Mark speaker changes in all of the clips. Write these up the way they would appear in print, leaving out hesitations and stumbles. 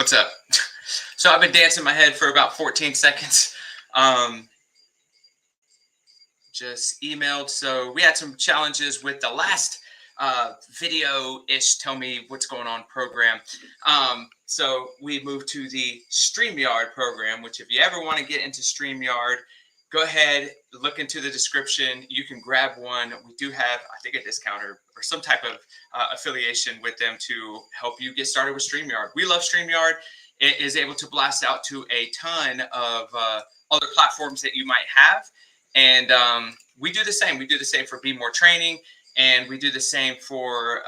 Speaker 1: What's up? So I've been dancing my head for about 14 seconds. Just emailed. So we had some challenges with the last video-ish Tell Me What's Going On program. So we moved to the StreamYard program, which if you ever want to get into StreamYard, go ahead, look into the description. You can grab one. We do have, I think, a discount or some type of affiliation with them to help you get started with StreamYard. We love StreamYard. It is able to blast out to a ton of other platforms that you might have. And we do the same. We do the same for Be More Training, and we do the same for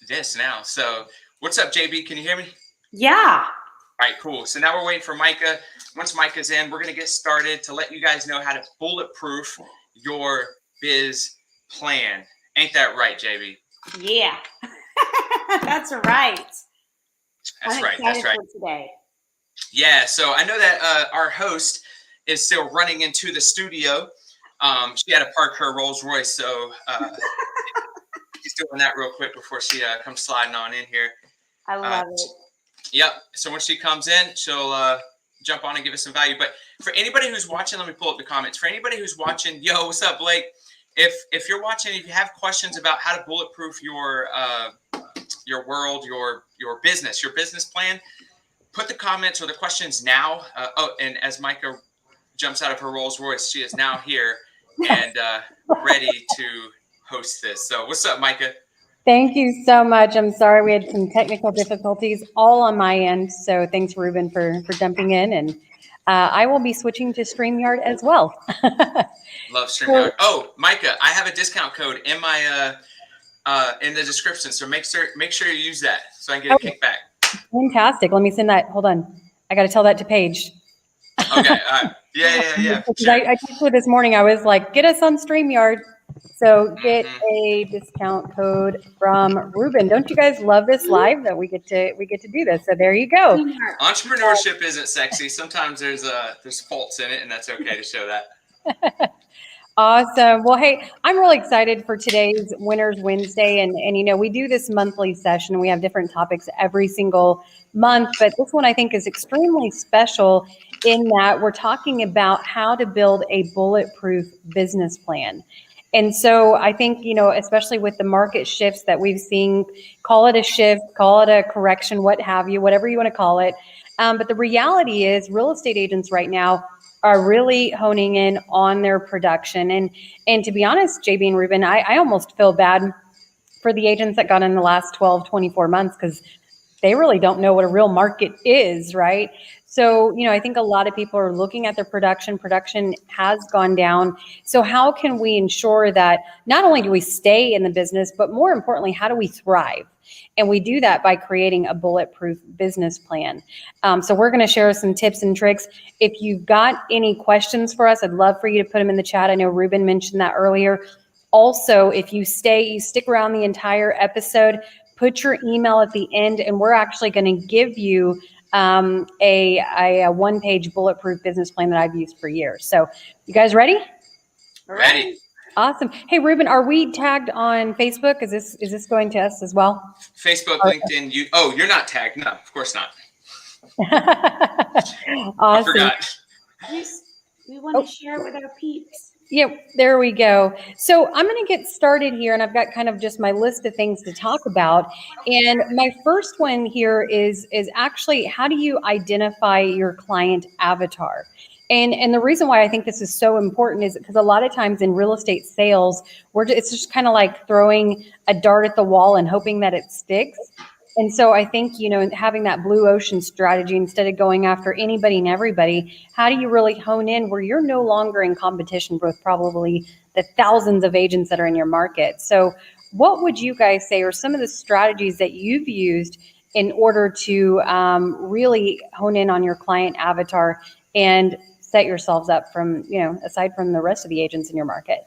Speaker 1: this now. So what's up, JB? Can you hear me?
Speaker 2: Yeah.
Speaker 1: All right, cool. So now we're waiting for Micah. Once Micah's in, we're going to get started to let you guys know how to bulletproof your biz plan. Ain't that right, JB?
Speaker 2: Yeah. That's right.
Speaker 1: That's right. That's right.
Speaker 2: For today.
Speaker 1: Yeah. So I know that our host is still running into the studio. She had to park her Rolls Royce, so she's doing that real quick before she comes sliding on in here.
Speaker 2: I love it.
Speaker 1: Yep. So when she comes in, she'll jump on and give us some value. But for anybody who's watching, let me pull up the comments. For anybody who's watching, yo, what's up, Blake? If you're watching, if you have questions about how to bulletproof your world, your business plan, put the comments or the questions now. And as Micah jumps out of her Rolls Royce, she is now here and ready to host this. So what's up, Micah?
Speaker 3: Thank you so much. I'm sorry we had some technical difficulties all on my end. So thanks, Ruben, for jumping in. And I will be switching to StreamYard as well.
Speaker 1: Love StreamYard. Oh, Micah, I have a discount code in my in the description. So make sure you use that so I can get a kickback.
Speaker 3: Fantastic. Let me send that. Hold on. I got to tell that to Paige.
Speaker 1: Okay. All right. Yeah.
Speaker 3: Sure. I texted her this morning. I was like, get us on StreamYard. So get a discount code from Ruben. Don't you guys love this live that we get to do this? So there you go.
Speaker 1: Entrepreneurship isn't sexy. Sometimes there's faults in it, and that's okay to show that.
Speaker 3: Awesome. Well, hey, I'm really excited for today's Winners Wednesday. And you know, we do this monthly session. We have different topics every single month, but this one I think is extremely special in that we're talking about how to build a bulletproof business plan. And so I think, you know, especially with the market shifts that we've seen, call it a shift, call it a correction, what have you, whatever you want to call it. But the reality is real estate agents right now are really honing in on their production. And to be honest, JB and Ruben, I almost feel bad for the agents that got in the last 12, 24 months because they really don't know what a real market is, right? So, you know, I think a lot of people are looking at their production. Production has gone down. So how can we ensure that not only do we stay in the business, but more importantly, how do we thrive? And we do that by creating a bulletproof business plan. So we're going to share some tips and tricks. If you've got any questions for us, I'd love for you to put them in the chat. I know Ruben mentioned that earlier. Also, if you stick around the entire episode, put your email at the end, and we're actually going to give you a one-page bulletproof business plan that I've used for years. So you guys ready?
Speaker 1: Ready.
Speaker 3: Awesome. Hey, Ruben, are we tagged on Facebook? Is this going to us as well?
Speaker 1: Facebook, LinkedIn. You're not tagged. No, of course not.
Speaker 3: Awesome.
Speaker 1: I forgot.
Speaker 2: We want to share it with our peeps.
Speaker 3: Yeah, there we go. So I'm going to get started here, and I've got kind of just my list of things to talk about. And my first one here is actually, how do you identify your client avatar? And the reason why I think this is so important is because a lot of times in real estate sales, it's just kind of like throwing a dart at the wall and hoping that it sticks. And so I think, you know, having that blue ocean strategy instead of going after anybody and everybody, how do you really hone in where you're no longer in competition with probably the thousands of agents that are in your market? So what would you guys say are some of the strategies that you've used in order to really hone in on your client avatar and set yourselves up from, you know, aside from the rest of the agents in your market?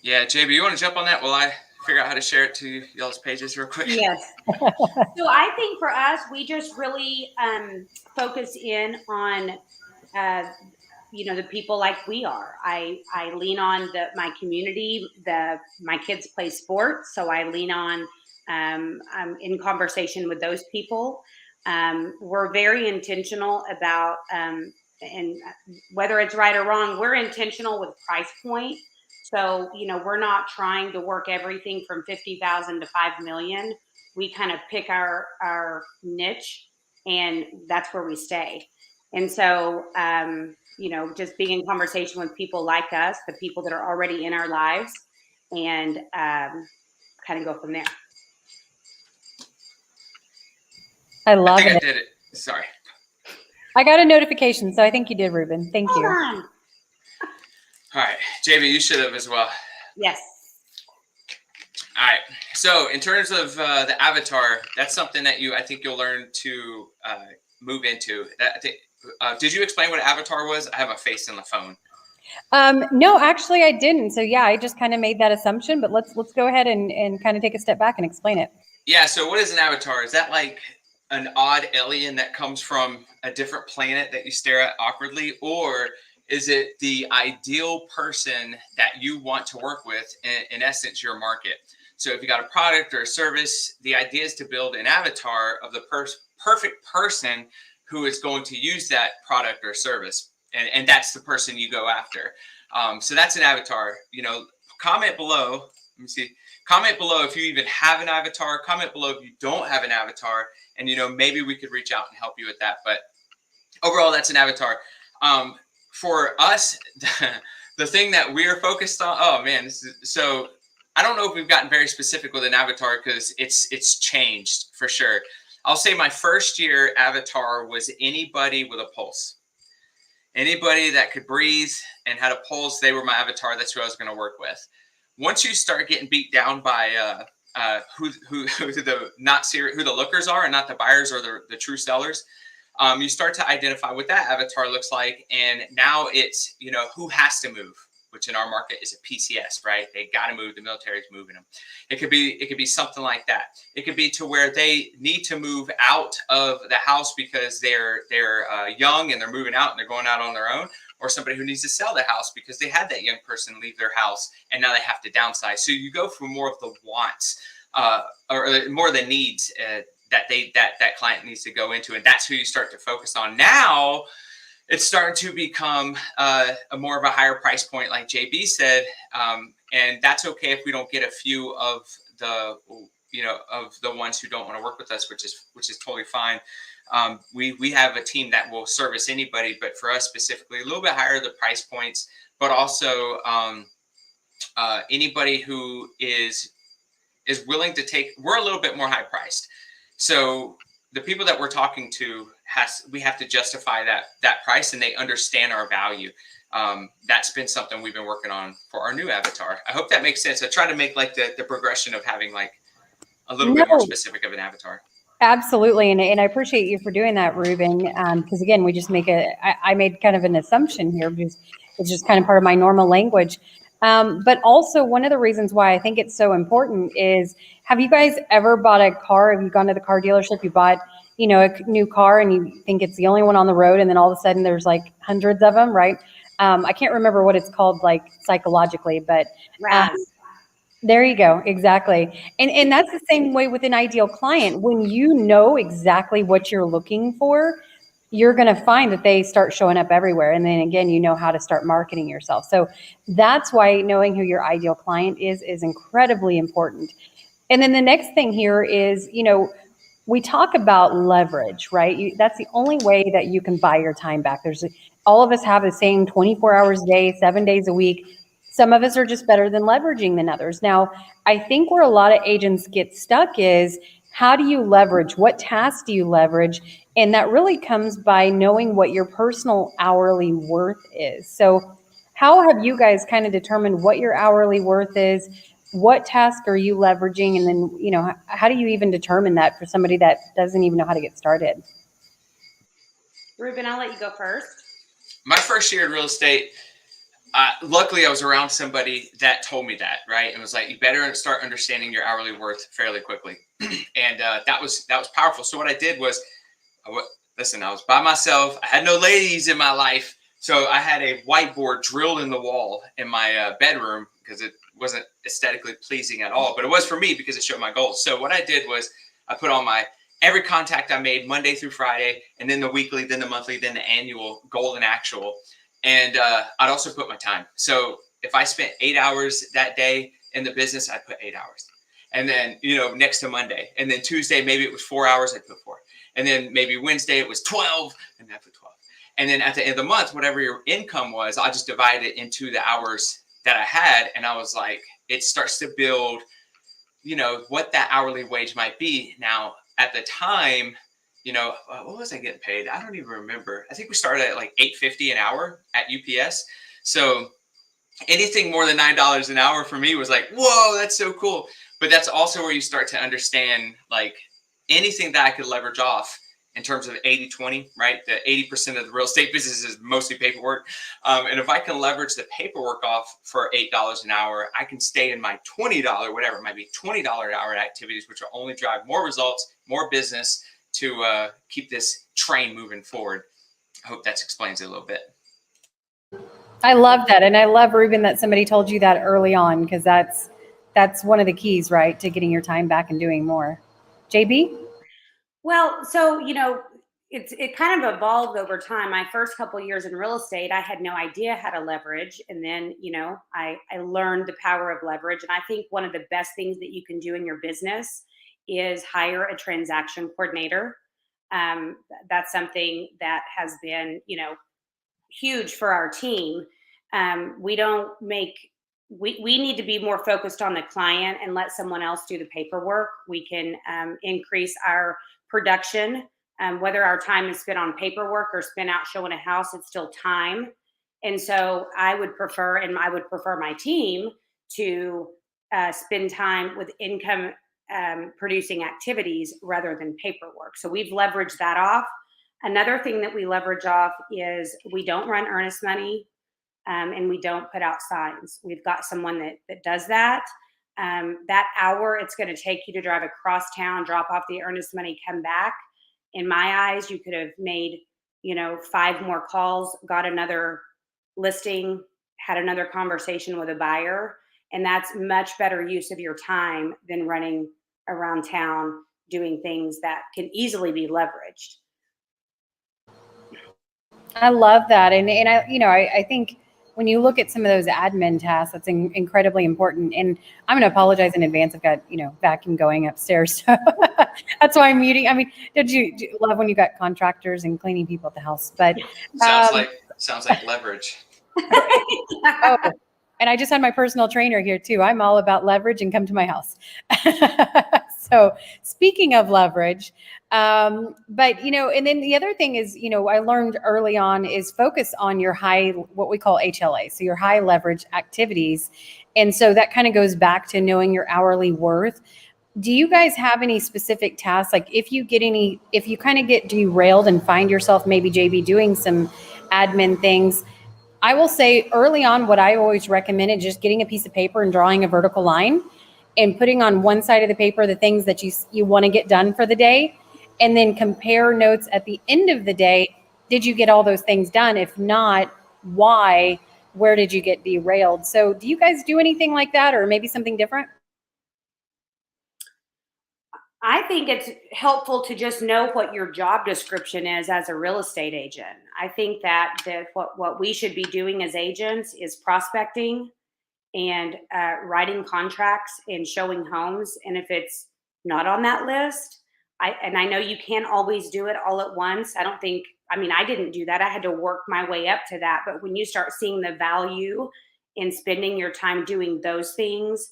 Speaker 1: Yeah, JB, you want to jump on that while I figure out how to share it to y'all's pages real quick?
Speaker 2: Yes. So I think for us, we just really focus in on, you know, the people like we are. I lean on my community. My kids play sports, so I lean on. I'm in conversation with those people. We're very intentional about, and whether it's right or wrong, we're intentional with price point. So, we're not trying to work everything from 50,000 to 5 million. We kind of pick our niche, and that's where we stay. And so, just being in conversation with people like us, the people that are already in our lives, and kind of go from there.
Speaker 3: I love
Speaker 1: I think
Speaker 3: it.
Speaker 1: I did it. Sorry.
Speaker 3: I got a notification, so I think you did, Ruben. Thank you.
Speaker 2: Hold on.
Speaker 1: All right, JB, you should have as well.
Speaker 2: Yes.
Speaker 1: All right. So in terms of the avatar, that's something that I think you'll learn to move into. Did you explain what an avatar was? I have a face on the phone.
Speaker 3: No, actually I didn't. So yeah, I just kind of made that assumption, but let's go ahead and kind of take a step back and explain it.
Speaker 1: Yeah. So what is an avatar? Is that like an odd alien that comes from a different planet that you stare at awkwardly, or is it the ideal person that you want to work with, in essence, your market? So if you got a product or a service, the idea is to build an avatar of the perfect person who is going to use that product or service. And that's the person you go after. So that's an avatar. Comment below. Let me see. Comment below if you even have an avatar. Comment below if you don't have an avatar. And, maybe we could reach out and help you with that. But overall, that's an avatar. For us, the thing that we're focused on, oh man, so I don't know if we've gotten very specific with an avatar because it's changed for sure. I'll say my first year avatar was anybody with a pulse. Anybody that could breathe and had a pulse, they were my avatar. That's who I was going to work with. Once you start getting beat down by who the lookers are and not the buyers or the true sellers, you start to identify what that avatar looks like. And now it's, who has to move, which in our market is a PCS, right? They got to move. The military's moving them. It could be something like that. It could be to where they need to move out of the house because they're young and they're moving out and they're going out on their own, or somebody who needs to sell the house because they had that young person leave their house and now they have to downsize. So you go for more of the wants or more of the needs that client needs to go into, and that's who you start to focus on. Now it's starting to become a more of a higher price point, like JB said, and that's okay if we don't get a few of the ones who don't want to work with us, which is totally fine. We have a team that will service anybody, but for us specifically, a little bit higher the price points, but also anybody who is willing to take. We're a little bit more high priced, so the people that we're talking to we have to justify that price, and they understand our value. That's been something we've been working on for our new avatar. I hope that makes sense. I try to make like the progression of having like a little bit more specific of an avatar.
Speaker 3: Absolutely. And I appreciate you for doing that, Ruben. Because again, we just I made kind of an assumption here because it's just kind of part of my normal language. But also one of the reasons why I think it's so important is, have you guys ever bought a car? Have you gone to the car dealership? You bought, a new car and you think it's the only one on the road. And then all of a sudden there's like hundreds of them, right? I can't remember what it's called, like psychologically, but there you go. Exactly. And that's the same way with an ideal client. When you know exactly what you're looking for, you're going to find that they start showing up everywhere. And then again, you know how to start marketing yourself. So that's why knowing who your ideal client is incredibly important. And then the next thing here is, we talk about leverage, right? That's the only way that you can buy your time back. All of us have the same 24 hours a day, 7 days a week. Some of us are just better than leveraging than others. Now, I think where a lot of agents get stuck is, how do you leverage? What tasks do you leverage? And that really comes by knowing what your personal hourly worth is. So how have you guys kind of determined what your hourly worth is? What task are you leveraging? And then, how do you even determine that for somebody that doesn't even know how to get started?
Speaker 2: Ruben, I'll let you go first. My
Speaker 1: first year in real estate, luckily I was around somebody that told me that, right? And was like, you better start understanding your hourly worth fairly quickly. And that was powerful. So what I did was, I was by myself. I had no ladies in my life. So I had a whiteboard drilled in the wall in my bedroom because it wasn't aesthetically pleasing at all, but it was for me because it showed my goals. So what I did was I put on my every contact I made Monday through Friday, and then the weekly, then the monthly, then the annual goal and actual. And I'd also put my time. So if I spent 8 hours that day in the business, I'd put 8 hours. And then, next to Monday. And then Tuesday, maybe it was 4 hours, I'd put 4. And then maybe Wednesday, it was 12, and I put 12. And then at the end of the month, whatever your income was, I just divided it into the hours that I had. And I was like, it starts to build, what that hourly wage might be. Now, at the time, what was I getting paid? I don't even remember. I think we started at like $8.50 an hour at UPS. So anything more than $9 an hour for me was like, whoa, that's so cool. But that's also where you start to understand, like, anything that I could leverage off in terms of 80-20, right? The 80% of the real estate business is mostly paperwork. And if I can leverage the paperwork off for $8 an hour, I can stay in my $20, whatever it might be, $20 an hour activities, which will only drive more results, more business to keep this train moving forward. I hope that explains it a little bit.
Speaker 3: I love that. And I love, Ruben, that somebody told you that early on, because that's one of the keys, right, to getting your time back and doing more. JB?
Speaker 2: Well, so, it kind of evolved over time. My first couple of years in real estate, I had no idea how to leverage. And then, I learned the power of leverage. And I think one of the best things that you can do in your business is hire a transaction coordinator. That's something that has been, huge for our team. We need to be more focused on the client and let someone else do the paperwork. We can increase our production. Whether our time is spent on paperwork or spent out showing a house, it's still time. And so I would prefer my team to spend time with income producing activities rather than paperwork. So we've leveraged that off. Another thing that we leverage off is we don't run earnest money, and we don't put out signs. We've got someone that does that. That hour it's going to take you to drive across town, drop off the earnest money, come back. In my eyes, you could have made, 5 more calls, got another listing, had another conversation with a buyer. And that's much better use of your time than running around town doing things that can easily be leveraged.
Speaker 3: I love that. And I think when you look at some of those admin tasks, that's incredibly important. And I'm going to apologize in advance. I've got, vacuum going upstairs. So that's why I'm muting. I mean, do you love when you got contractors and cleaning people at the house? But
Speaker 1: sounds like leverage.
Speaker 3: Oh, and I just had my personal trainer here too. I'm all about leverage and come to my house. So speaking of leverage, but, and then the other thing is, I learned early on is focus on your high, what we call HLA. So your high leverage activities. And so that kind of goes back to knowing your hourly worth. Do you guys have any specific tasks? Like if you kind of get derailed and find yourself maybe JB doing some admin things, I will say early on, what I always recommend is just getting a piece of paper and drawing a vertical line and putting on one side of the paper the things that you want to get done for the day, and then compare notes at the end of the day. Did you get all those things done? If not, why? Where did you get derailed? So do you guys do anything like that, or maybe something different?
Speaker 2: I think it's helpful to just know what your job description is as a real estate agent. I think that what we should be doing as agents is prospecting and writing contracts and showing homes. And if it's not on that list, I know you can't always do it all at once. I didn't do that. I had to work my way up to that. But when you start seeing the value in spending your time doing those things,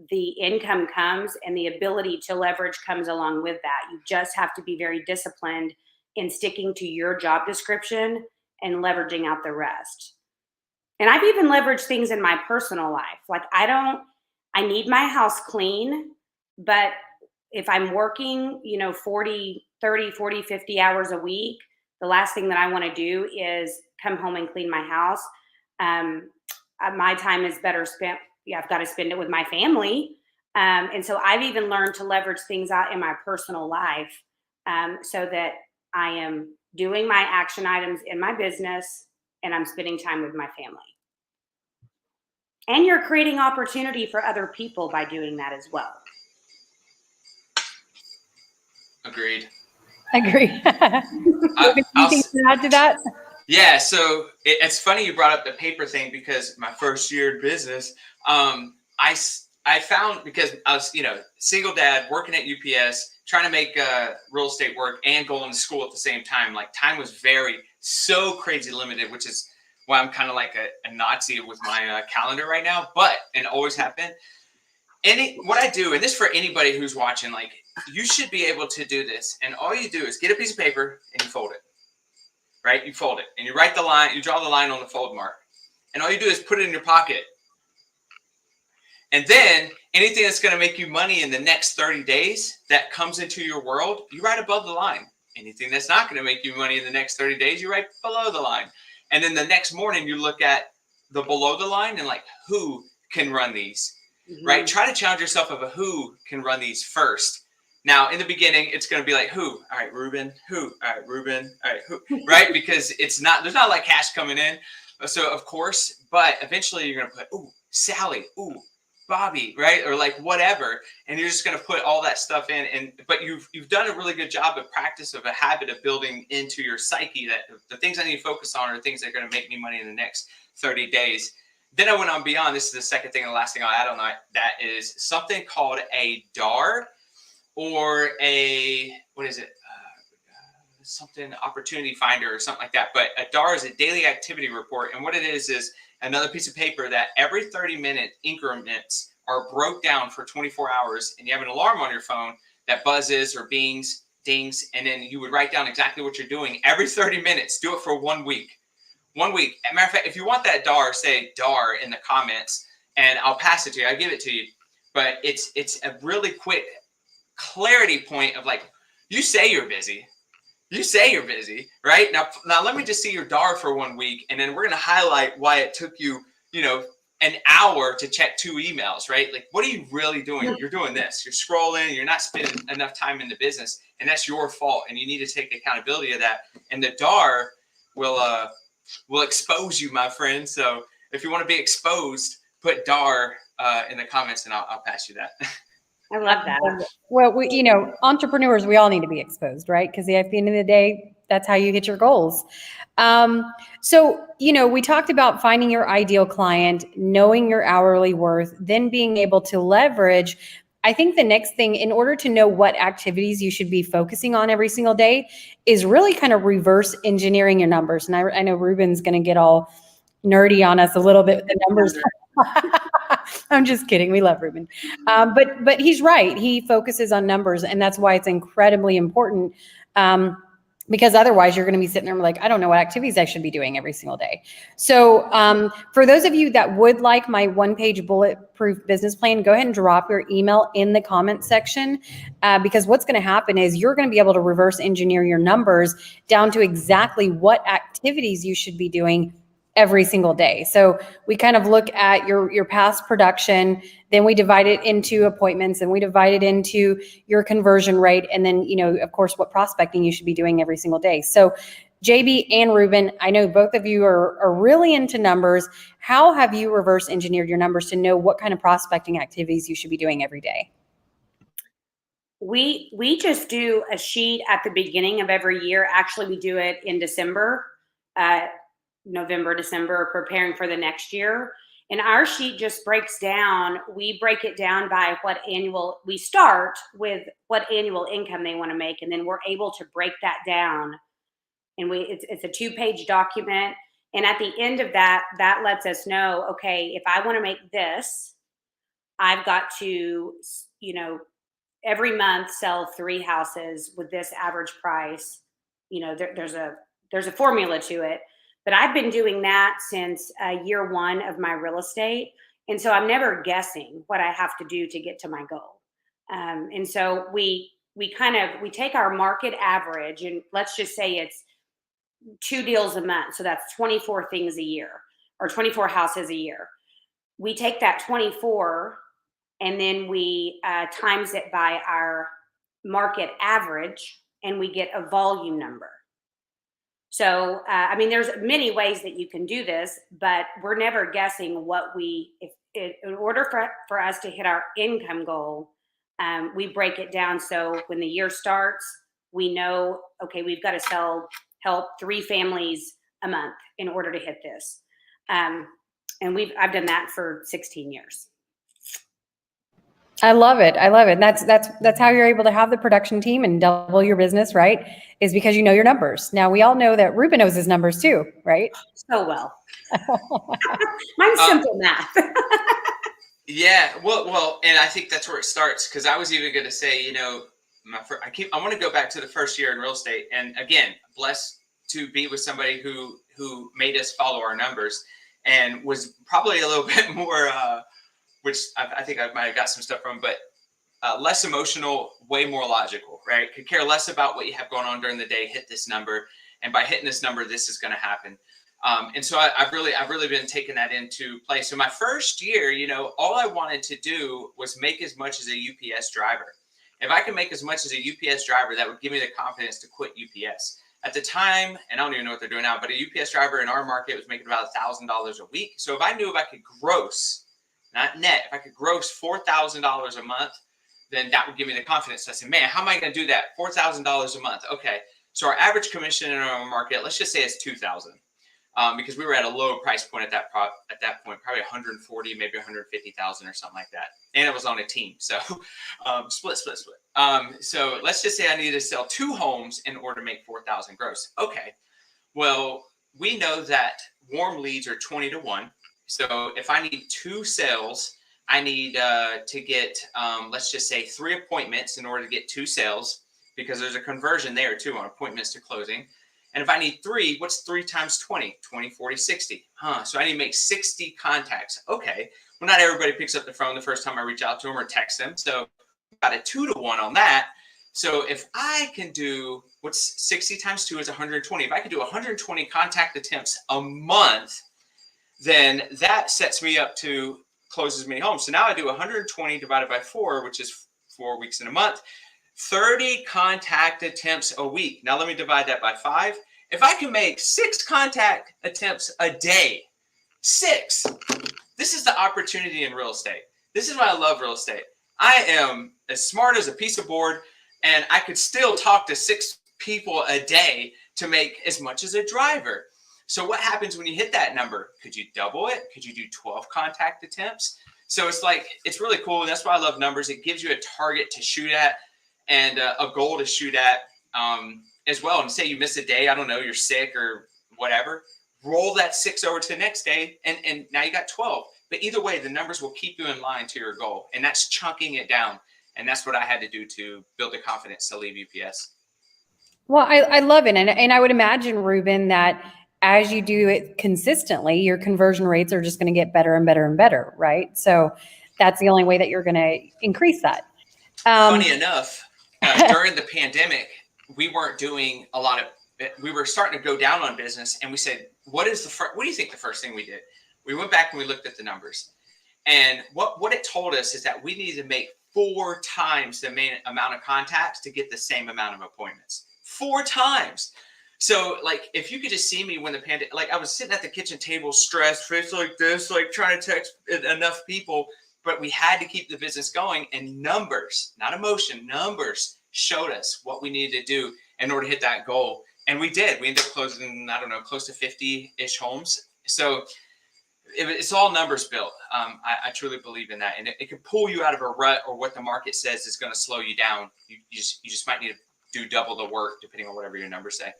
Speaker 2: the income comes and the ability to leverage comes along with that. You just have to be very disciplined in sticking to your job description and leveraging out the rest. And I've even leveraged things in my personal life. Like I need my house clean, but if I'm working, 40, 30, 40, 50 hours a week, the last thing that I want to do is come home and clean my house. My time is better spent. I've got to spend it with my family. And so I've even learned to leverage things out in my personal life so that I am doing my action items in my business and I'm spending time with my family. And you're creating opportunity for other people by doing that as well.
Speaker 1: Agreed.
Speaker 3: Agree. Anything to add to that?
Speaker 1: Yeah, so it's funny you brought up the paper thing, because my first year in business, I found, because I was, single dad working at UPS, trying to make real estate work and going to school at the same time. Like, time was so crazy limited, which is why I'm kind of like a Nazi with my calendar right now, and always have been. What I do, and this for anybody who's watching, like, you should be able to do this. And all you do is get a piece of paper and you fold it. Right? You fold it and you write the line, you draw the line on the fold mark. And all you do is put it in your pocket. And then anything that's going to make you money in the next 30 days that comes into your world, you write above the line. Anything that's not going to make you money in the next 30 days, you write below the line. And then the next morning you look at the below the line and, like, who can run these, right? Try to challenge yourself of who can run these first. Now, in the beginning, it's going to be like, who? All right, Ruben. Who? All right, Ruben. All right, who? Right? Because there's not like cash coming in. So, of course, but eventually you're going to put, ooh, Sally, ooh, Bobby, right? Or like whatever. And you're just going to put all that stuff in. But you've done a really good job of practice of a habit of building into your psyche that the things I need to focus on are things that are going to make me money in the next 30 days. Then I went on beyond. This is the second thing and the last thing I'll add on that is something called a DAR. Or something opportunity finder or something like that. But a DAR is a daily activity report. And what it is another piece of paper that every 30-minute increments are broke down for 24 hours. And you have an alarm on your phone that buzzes or dings. And then you would write down exactly what you're doing every 30 minutes. Do it for 1 week. 1 week. As a matter of fact, if you want that DAR, say DAR in the comments and I'll pass it to you. I'll give it to you. But it's a really quick clarity point of, like, you say you're busy, right? Now let me just see your DAR for 1 week, and then we're going to highlight why it took you, an hour to check 2 emails, right? Like, what are you really doing? You're doing this, you're scrolling, you're not spending enough time in the business, and that's your fault, and you need to take accountability of that. And the DAR will expose you, my friend. So if you want to be exposed, put DAR in the comments, and I'll pass you that.
Speaker 2: I love that.
Speaker 3: Well, entrepreneurs, we all need to be exposed, right? Because at the end of the day, that's how you hit your goals. So, we talked about finding your ideal client, knowing your hourly worth, then being able to leverage. I think the next thing, in order to know what activities you should be focusing on every single day, is really kind of reverse engineering your numbers. And I know Ruben's going to get all nerdy on us a little bit with the numbers. I'm just kidding. We love Ruben. But he's right. He focuses on numbers, and that's why it's incredibly important. Because otherwise you're going to be sitting there like, I don't know what activities I should be doing every single day. So for those of you that would like my 1-page bulletproof business plan, go ahead and drop your email in the comment section, because what's going to happen is you're going to be able to reverse engineer your numbers down to exactly what activities you should be doing every single day. So we kind of look at your past production, then we divide it into appointments, and we divide it into your conversion rate, and then, of course, what prospecting you should be doing every single day. So JB and Ruben, I know both of you are really into numbers. How have you reverse engineered your numbers to know what kind of prospecting activities you should be doing every day?
Speaker 2: We just do a sheet at the beginning of every year. Actually, we do it in December. November, December, preparing for the next year. And our sheet just breaks down, we break it down by we start with what annual income they want to make. And then we're able to break that down. And it's a 2-page document. And at the end of that lets us know, okay, if I want to make this, I've got to, every month sell 3 houses with this average price. There's a formula to it. But I've been doing that since year 1 of my real estate. And so I'm never guessing what I have to do to get to my goal. And so we take our market average, and let's just say it's 2 deals a month. So that's 24 things a year, or 24 houses a year. We take that 24 and then we times it by our market average, and we get a volume number. So, there's many ways that you can do this, but we're never guessing in order for us to hit our income goal, We break it down so when the year starts, we know, okay, we've got to help 3 families a month in order to hit this. And I've done that for 16 years.
Speaker 3: I love it. I love it. And that's how you're able to have the production team and double your business, right? Is because you know your numbers. Now we all know that Ruben knows his numbers too, right?
Speaker 2: So well. Mine's simple math.
Speaker 1: Yeah, well, and I think that's where it starts, because I was even going to say, you know, I want to go back to the first year in real estate, and again, blessed to be with somebody who made us follow our numbers, and was probably a little bit more, which I think I might have got some stuff from, but less emotional, way more logical, right? Could care less about what you have going on during the day. Hit this number, and by hitting this number, this is going to happen. And so I've really been taking that into play. So my first year, you know, all I wanted to do was make as much as a UPS driver. If I could make as much as a UPS driver, that would give me the confidence to quit UPS. At the time, and I don't even know what they're doing now, but a UPS driver in our market was making about $1,000 a week. So if I knew if I could gross, not net, if I could gross $4,000 a month, then that would give me the confidence. So I said, man, how am I going to do that? $4,000 a month. Okay. So our average commission in our market, let's just say it's $2,000. Because we were at a low price point at that point, probably 140, maybe 150,000 or something like that. And it was on a team. So split. So let's just say I needed to sell 2 homes in order to make 4,000 gross. Okay. Well, we know that warm leads are 20 to 1. So if I need 2 sales, I need to get, let's just say 3 appointments in order to get 2 sales, because there's a conversion there too on appointments to closing. And if I need 3, what's 3 times 20? 20, 40, 60. So I need to make 60 contacts. Okay. Well, not everybody picks up the phone the first time I reach out to them or text them. So got a 2 to 1 on that. So if I can do, what's 60 times 2 is 120. If I can do 120 contact attempts a month, then that sets me up to close as many homes. So now I do 120 divided by 4, which is 4 weeks in a month. 30 contact attempts a week. Now let me divide that by 5. If I can make 6 contact attempts a day, 6, this is the opportunity in real estate. This is why I love real estate. I am as smart as a piece of board, and I could still talk to 6 people a day to make as much as a driver. So what happens when you hit that number? Could you double it? Could you do 12 contact attempts? So it's like, it's really cool. And that's why I love numbers. It gives you a target to shoot at, and a goal to shoot at as well. And say you miss a day, I don't know, you're sick or whatever, roll that 6 over to the next day, and now you got 12. But either way, the numbers will keep you in line to your goal. And that's chunking it down. And that's what I had to do to build the confidence to leave UPS.
Speaker 3: Well, I love it. And I would imagine, Ruben, that as you do it consistently, your conversion rates are just going to get better and better and better, right? So that's the only way that you're going to increase that.
Speaker 1: Funny enough, during the pandemic, we weren't doing a lot of, we were starting to go down on business, and we said, what do you think the first thing we did? We went back and we looked at the numbers, and what it told us is that we needed to make 4 times the main amount of contacts to get the same amount of appointments. 4 times. So like, if you could just see me when the pandemic, like I was sitting at the kitchen table, stressed, face like this, like trying to text enough people, but we had to keep the business going, and numbers, not emotion, numbers showed us what we needed to do in order to hit that goal. And we did. We ended up closing, I don't know, close to 50-ish homes. So it's all numbers built. I truly believe in that. And it can pull you out of a rut, or what the market says is going to slow you down. You just might need to do double the work depending on whatever your numbers say.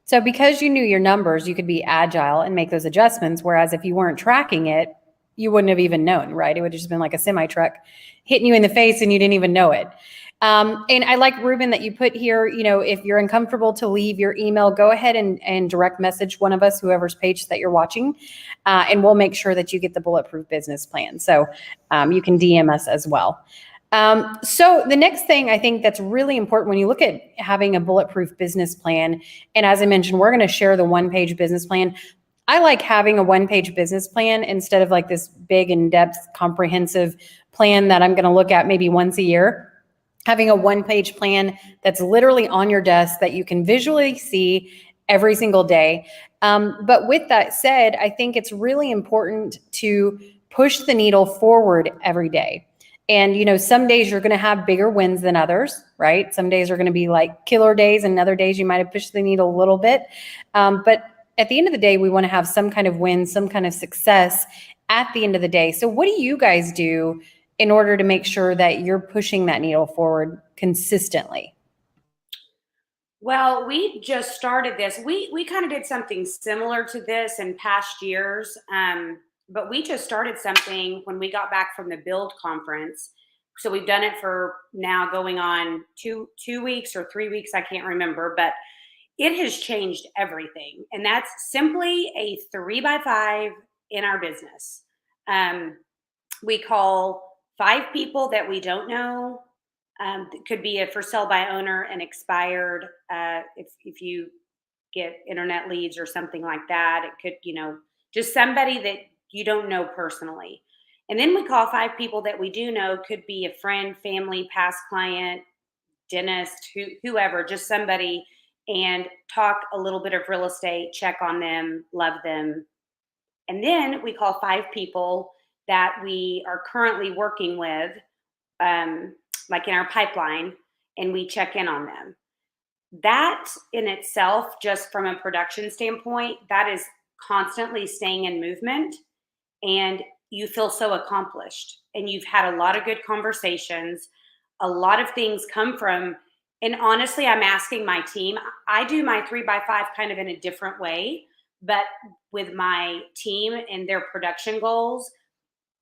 Speaker 3: So because you knew your numbers, you could be agile and make those adjustments. Whereas if you weren't tracking it, you wouldn't have even known, right? It would have just been like a semi truck hitting you in the face and you didn't even know it. And I like, Ruben, that you put here, you know, if you're uncomfortable to leave your email, go ahead and direct message one of us, whoever's page that you're watching, and we'll make sure that you get the bulletproof business plan. So you can DM us as well. So the next thing I think that's really important when you look at having a bulletproof business plan, and as I mentioned, we're going to share the 1-page business plan. I like having a 1-page business plan instead of like this big in-depth comprehensive plan that I'm going to look at maybe once a year. Having a 1-page plan that's literally on your desk that you can visually see every single day. But with that said, I think it's really important to push the needle forward every day. And, some days you're going to have bigger wins than others, right? Some days are going to be like killer days, and other days you might have pushed the needle a little bit. But at the end of the day, we want to have some kind of win, some kind of success at the end of the day. So what do you guys do in order to make sure that you're pushing that needle forward consistently?
Speaker 2: Well, we just started this. We kind of did something similar to this in past years, but we just started something when we got back from the Build conference. So we've done it for now going on two weeks or 3 weeks, I can't remember, but it has changed everything. And that's simply a 3x5 in our business. We call 5 people that we don't know. It could be a for sale by owner and expired. If you get internet leads or something like that, it could, just somebody that you don't know personally. And then we call 5 people that we do know, could be a friend, family, past client, dentist, whoever, just somebody, and talk a little bit of real estate, check on them, love them. And then we call 5 people that we are currently working with, like in our pipeline, and we check in on them. That in itself, just from a production standpoint, that is constantly staying in movement, and you feel so accomplished, and you've had a lot of good conversations. A lot of things come from, and honestly, I'm asking my team. I do my 3x5 kind of in a different way, but with my team and their production goals,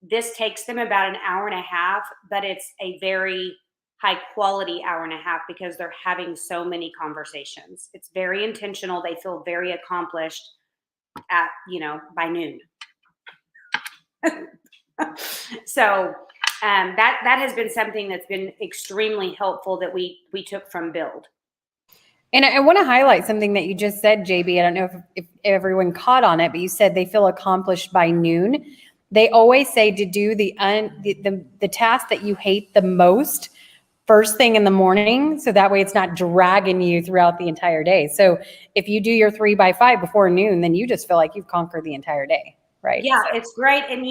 Speaker 2: this takes them about an hour and a half, but it's a very high quality hour and a half because they're having so many conversations. It's very intentional. They feel very accomplished at, by noon. So that has been something that's been extremely helpful that we took from Build.
Speaker 3: And I want to highlight something that you just said, JB. I don't know if everyone caught on it, but you said they feel accomplished by noon. They always say to do the task that you hate the most first thing in the morning, so that way it's not dragging you throughout the entire day. So if you do your 3x5 before noon, then you just feel like you've conquered the entire day, right?
Speaker 2: Yeah,
Speaker 3: So
Speaker 2: it's great. And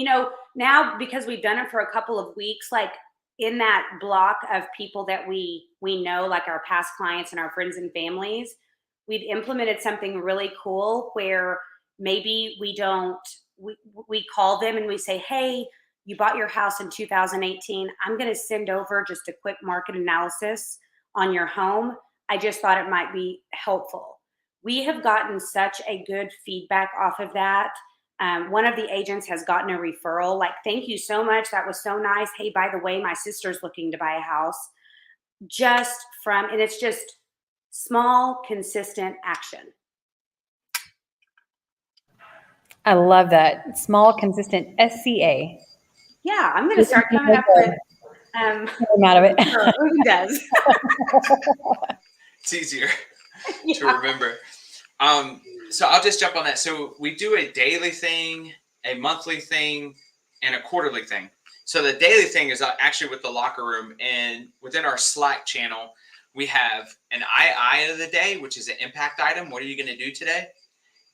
Speaker 2: now because we've done it for a couple of weeks, like in that block of people that we know, like our past clients and our friends and families, we've implemented something really cool where maybe we call them and we say, hey, you bought your house in 2018. I'm going to send over just a quick market analysis on your home. I just thought it might be helpful. We have gotten such a good feedback off of that. One of the agents has gotten a referral, like, thank you so much. That was so nice. Hey, by the way, my sister's looking to buy a house. And it's just small, consistent action.
Speaker 3: I love that. Small, consistent SCA.
Speaker 2: Yeah, I'm going to start coming up with.
Speaker 3: I'm out of it.
Speaker 2: Who does?
Speaker 1: It's easier to remember. So I'll just jump on that. So we do a daily thing, a monthly thing, and a quarterly thing. So the daily thing is actually with the locker room, and within our Slack channel, we have an II of the day, which is an impact item. What are you going to do today?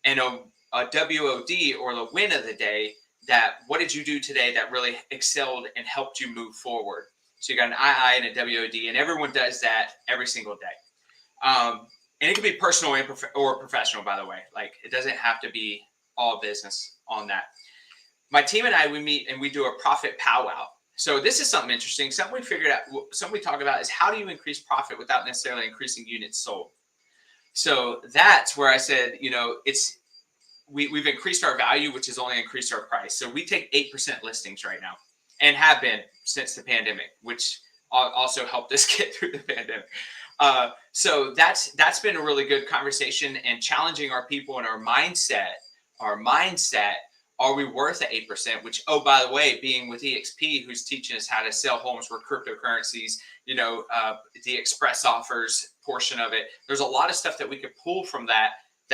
Speaker 1: And a WOD, or the win of the day, that what did you do today that really excelled and helped you move forward? So you got an II and a WOD, and everyone does that every single day. And it can be personal or professional, by the way. Like, it doesn't have to be all business on that. My team and I, we meet and we do a profit powwow. So this is something interesting. Something we figured out, something we talk about is how do you increase profit without necessarily increasing units sold? So that's where I said, we've increased our value, which has only increased our price. So we take 8% listings right now, and have been since the pandemic, which also helped us get through the pandemic. So that's been a really good conversation, and challenging our people and our mindset. Are we worth the 8%? Which, oh, by the way, being with EXP, who's teaching us how to sell homes for cryptocurrencies, the express offers portion of it. There's a lot of stuff that we could pull from that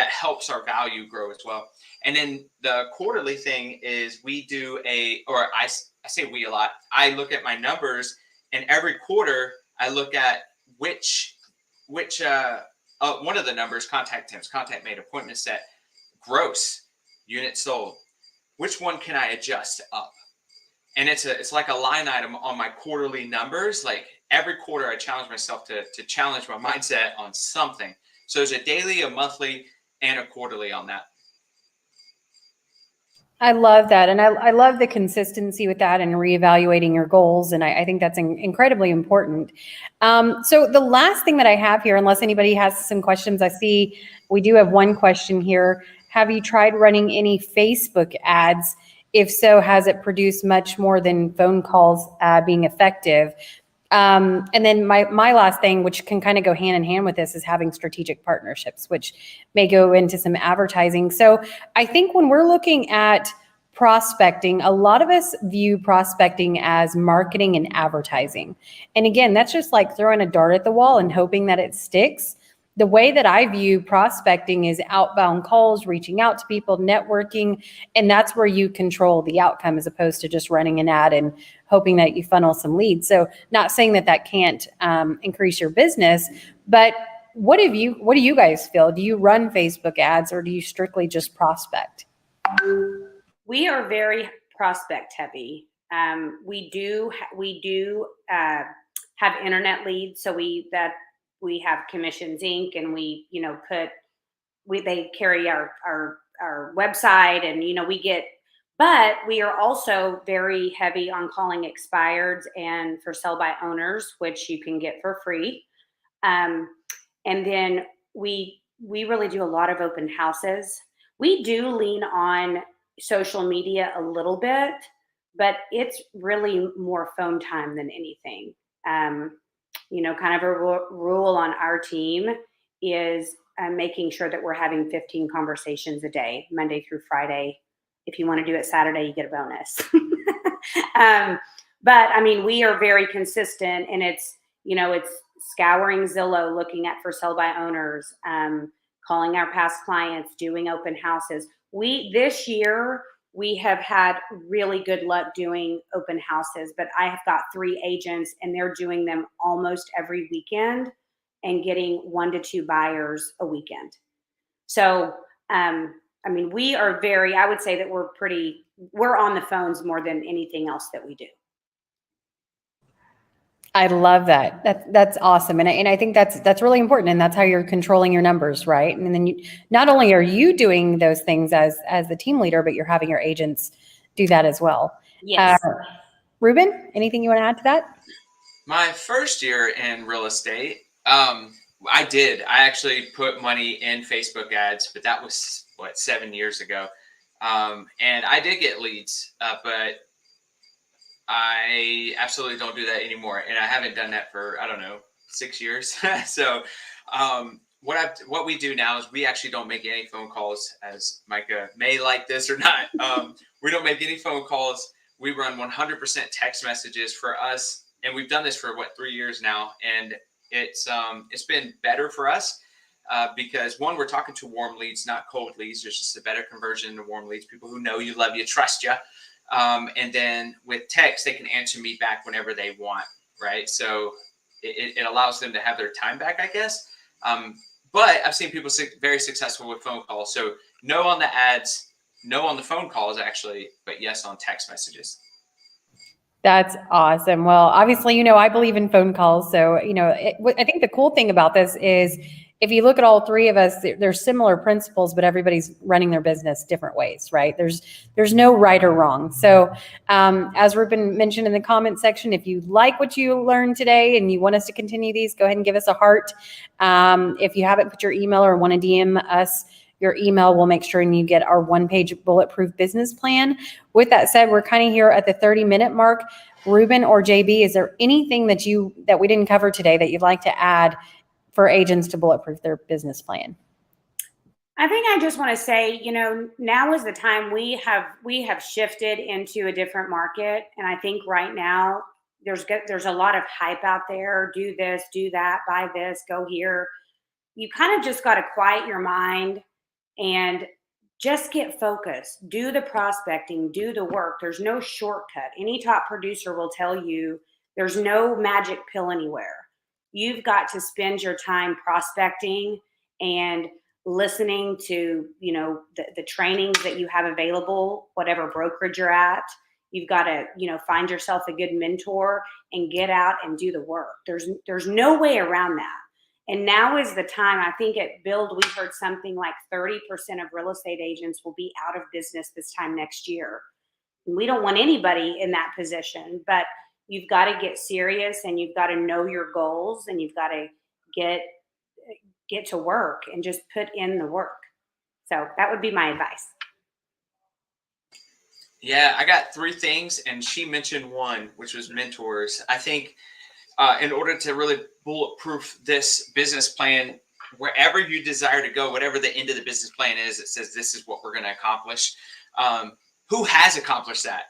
Speaker 1: helps our value grow as well. And then the quarterly thing is we do I say we a lot. I look at my numbers, and every quarter I look at which one of the numbers, contact temps, contact made, appointment set, gross, units sold. Which one can I adjust up? and it's like a line item on my quarterly numbers. Like every quarter, I challenge myself to challenge my mindset on something. So there's a daily, a monthly, and a quarterly on that.
Speaker 3: I love that. And I love the consistency with that and reevaluating your goals. And I think that's incredibly important. So the last thing that I have here, unless anybody has some questions, I see we do have one question here. Have you tried running any Facebook ads? If so, has it produced much more than phone calls being effective? And then my last thing, which can kind of go hand in hand with this, is having strategic partnerships, which may go into some advertising. So I think when we're looking at prospecting, a lot of us view prospecting as marketing and advertising. And again, that's just like throwing a dart at the wall and hoping that it sticks. The way that I view prospecting is outbound calls, reaching out to people, networking, and that's where you control the outcome as opposed to just running an ad and hoping that you funnel some leads. So not saying that that can't increase your business, but what do you guys feel? Do you run Facebook ads or do you strictly just prospect?
Speaker 2: We are very prospect heavy. We do have internet leads, so we have Commissions Inc. and we they carry our website, and but we are also very heavy on calling expireds and for sell by owners, which you can get for free. And then we really do a lot of open houses. We do lean on social media a little bit, but it's really more phone time than anything. Kind of a rule on our team is making sure that we're having 15 conversations a day, Monday through Friday. If you want to do it Saturday, you get a bonus. But I mean, we are very consistent, and it's scouring Zillow, looking at for sale by owners, calling our past clients, doing open houses. This year, we have had really good luck doing open houses, but I have got 3 agents and they're doing them almost every weekend and getting 1 to 2 buyers a weekend. So, I mean, I would say that we're on the phones more than anything else that we do.
Speaker 3: I love that. That's awesome. And I think that's really important. And that's how you're controlling your numbers, right? And then not only are you doing those things as the team leader, but you're having your agents do that as well.
Speaker 2: Yes.
Speaker 3: Ruben, anything you want to add to that?
Speaker 1: My first year in real estate, I actually put money in Facebook ads, but that was 7 years ago. And I did get leads, but I absolutely don't do that anymore. And I haven't done that for, 6 years. So what we do now is we actually don't make any phone calls, as Micah may like this or not. We don't make any phone calls. We run 100% text messages for us. And we've done this for 3 years now. And it's been better for us because one, we're talking to warm leads, not cold leads. There's just a better conversion to warm leads, people who know you, love you, trust you. And then with text, they can answer me back whenever they want, right? So it allows them to have their time back, I guess. But I've seen people very successful with phone calls. So no on the ads, no on the phone calls actually, but yes on text messages.
Speaker 3: That's awesome. Well, obviously, I believe in phone calls. So, I think the cool thing about this is if you look at all 3 of us, there's similar principles, but everybody's running their business different ways, right? There's no right or wrong. So as Ruben mentioned in the comment section, if you like what you learned today and you want us to continue these, go ahead and give us a heart. If you haven't put your email or want to DM us your email, we'll make sure and you get our 1-page bulletproof business plan. With that said, we're kind of here at the 30-minute mark. Ruben or JB, is there anything that we didn't cover today that you'd like to add for agents to bulletproof their business plan?
Speaker 2: I think I just want to say, now is the time. We have shifted into a different market, and I think right now there's a lot of hype out there. Do this, do that, buy this, go here. You kind of just got to quiet your mind and just get focused. Do the prospecting, do the work. There's no shortcut. Any top producer will tell you there's no magic pill anywhere. You've got to spend your time prospecting and listening to, the trainings that you have available, whatever brokerage you're at, You've got to, find yourself a good mentor and get out and do the work. There's no way around that. And now is the time. I think at Build, we heard something like 30% of real estate agents will be out of business this time next year. And we don't want anybody in that position, but you've got to get serious, and you've got to know your goals, and you've got to get to work and just put in the work. So that would be my advice.
Speaker 1: Yeah, I got 3 things, and she mentioned one, which was mentors. I think in order to really bulletproof this business plan, wherever you desire to go, whatever the end of the business plan is, it says this is what we're going to accomplish. Who has accomplished that,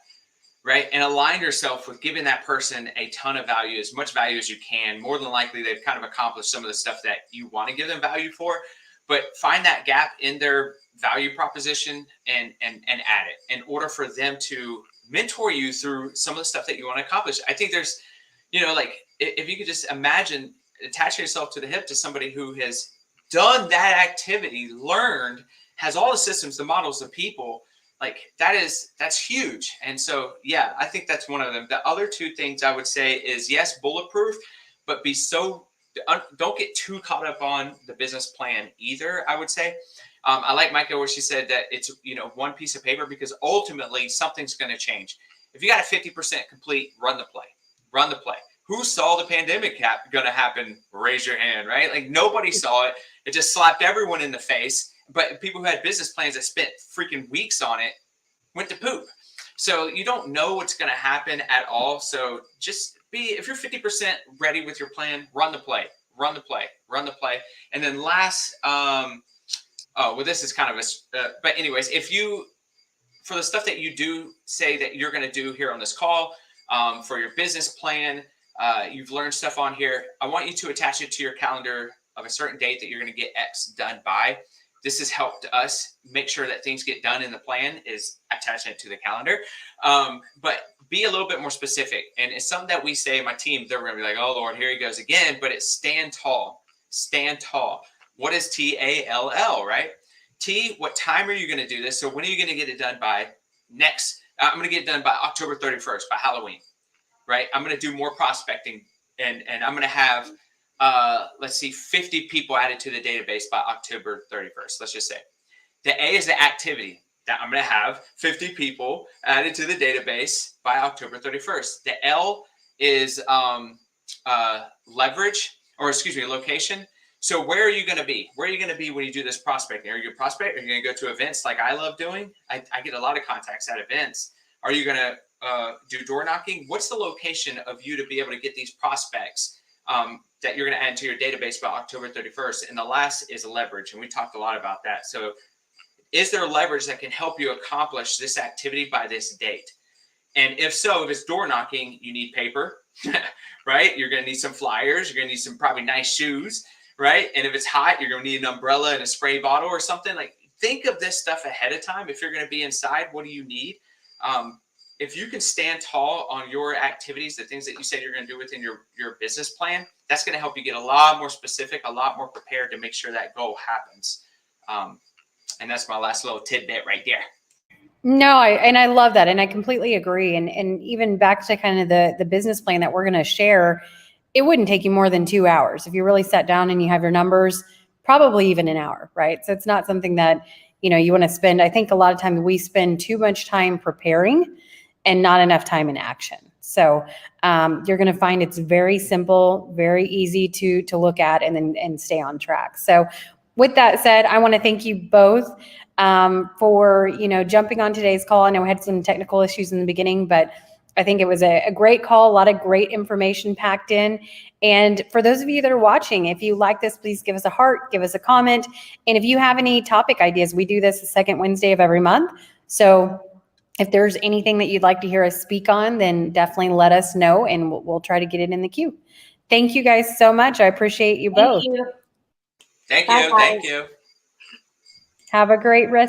Speaker 1: right? And align yourself with giving that person a ton of value, as much value as you can. More than likely, they've kind of accomplished some of the stuff that you want to give them value for, but find that gap in their value proposition and add it in order for them to mentor you through some of the stuff that you want to accomplish. I think there's, like if you could just imagine attaching yourself to the hip to somebody who has done that activity, learned, has all the systems, the models, the people, like that's huge. And so, yeah, I think that's one of them. The other 2 things I would say is, yes, bulletproof, but don't get too caught up on the business plan either, I would say. I like Micah where she said that it's, one piece of paper, because ultimately something's going to change. If you got a 50% complete, run the play. Who saw the pandemic going to happen? Raise your hand, right? Like nobody saw it. It just slapped everyone in the face. But people who had business plans that spent freaking weeks on it went to poop. So you don't know what's going to happen at all. So just if you're 50% ready with your plan, run the play. And then last, this is kind of but anyways, for the stuff that you do say that you're going to do here on this call, for your business plan, you've learned stuff on here. I want you to attach it to your calendar of a certain date that you're going to get X done by. This has helped us make sure that things get done in the plan, is attaching it to the calendar. But be a little bit more specific. And it's something that we say, my team, they're going to be like, oh Lord, here he goes again. But it's stand tall. What is TALL, right? T, what time are you going to do this? So when are you going to get it done by? I'm going to get it done by October 31st, by Halloween, right? I'm going to do more prospecting, and I'm going to have, 50 people added to the database by October 31st. Let's just say. The A is the activity, that I'm going to have 50 people added to the database by October 31st. The L is location. So where are you going to be? Where are you going to be when you do this prospecting? Are you a prospect? Are you going to go to events like I love doing? I get a lot of contacts at events. Are you going to do door knocking? What's the location of you to be able to get these prospects that you're going to add to your database by October 31st? And the last is leverage. And we talked a lot about that. So is there leverage that can help you accomplish this activity by this date? And if so, if it's door knocking, you need paper, right? You're going to need some flyers. You're going to need some probably nice shoes, right? And if it's hot, you're going to need an umbrella and a spray bottle or something. Like, think of this stuff ahead of time. If you're going to be inside, what do you need? If you can stand tall on your activities, the things that you said you're going to do within your business plan, that's going to help you get a lot more specific, a lot more prepared to make sure that goal happens. And that's my last little tidbit right there.
Speaker 3: No, I love that. And I completely agree. And even back to kind of the business plan that we're going to share, it wouldn't take you more than 2 hours. If you really sat down and you have your numbers, probably even an hour, right? So it's not something that, you want to spend. I think a lot of times we spend too much time preparing and not enough time in action. So you're going to find it's very simple, very easy to look at and stay on track. So with that said, I want to thank you both for, jumping on today's call. I know we had some technical issues in the beginning, but I think it was a great call, a lot of great information packed in. And for those of you that are watching, if you like this, please give us a heart, give us a comment. And if you have any topic ideas, we do this the second Wednesday of every month. So if there's anything that you'd like to hear us speak on, then definitely let us know and we'll try to get it in the queue. Thank you guys so much. I appreciate you both.
Speaker 2: Thank you.
Speaker 1: Thank
Speaker 2: Bye,
Speaker 1: you.
Speaker 2: guys.
Speaker 1: Thank you.
Speaker 3: Have a great rest